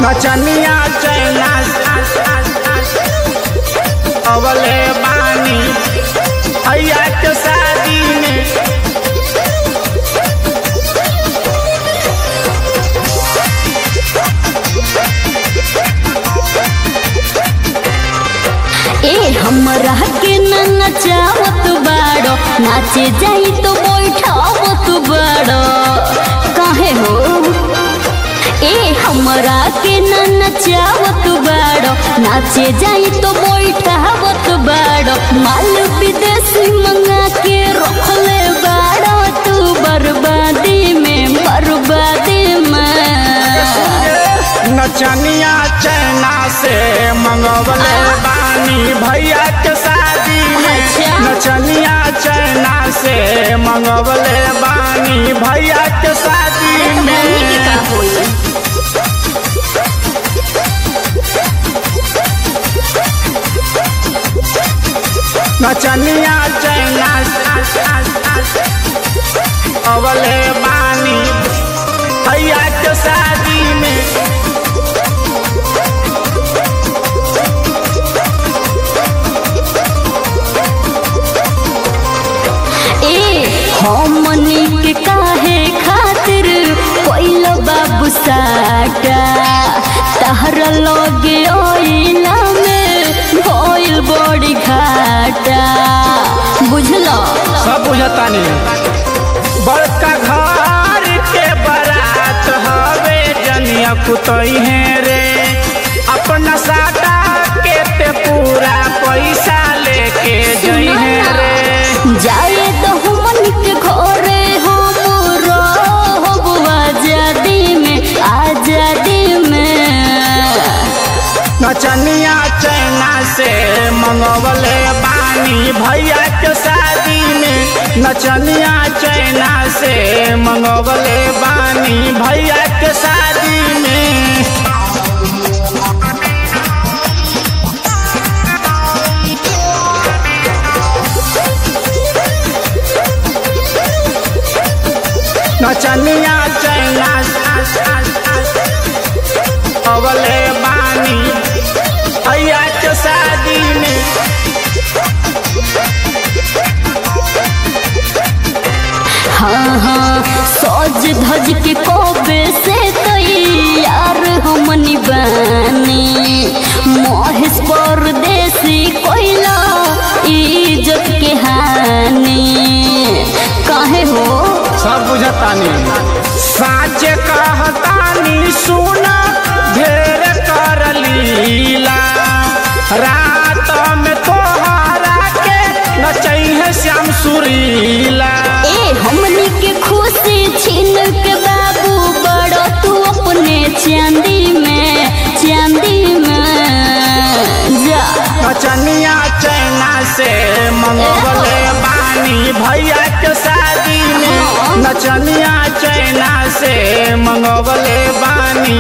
नचनिया चैना अवले बानी भैया के शादी में। हमरा के नचावत बाड़ो, नाचे जाई तो बैठावत बाड़ो काहे हो। हमरा के नचावत बाड़ो, नाचे जाई तो बैठावत बाड़ो। माल विदेशी मंगा के रखले बाड़ो तू बर्बादी में, बर्बादी में। नचनिया चैना से मंगवले बानी भैया के शादी में। नचनिया चैना से मंगवले बानी भैया के शादी में। नचनिया चैना अवले बानी भैया के शादी में। हमनी के काहे खातिर कोइल बाबू साटा, तहरा लगे ओइला में भइल बड़ी घाटा। बुझलो सब बुझता नहीं। बड़का घर के बारात हवे जनिया कुतई है रे, अपना साटा के ते पूरा पैसा लेके जई है रे। जाए तो हमनी के घरे हम रहब आजादी में, आजादी में। नचनिया चैना से मंगवले बानी भैया के शादी में। नचनिया चैना से मंगवले बानी भैया के शादी में। नचनिया चैना अवले बानी भैया के शादी में। हाँ सज धज के कोबे से तैयार हमनी बानी। महेश परदेसी कोइला इज्जत के हानि काहे हो। सब बुझतानी साच कहतानी सुना ढेर कर लीला। रात में तोहरा के नचई है श्याम सुरीला। हमनी के खुशी छीन के बाबू बड़ो तू अपने चांदी में, चांदी में जा। नचनिया चैना से मंगवले बानी भैया के शादी में। नचनिया चैना से मंगवले बानी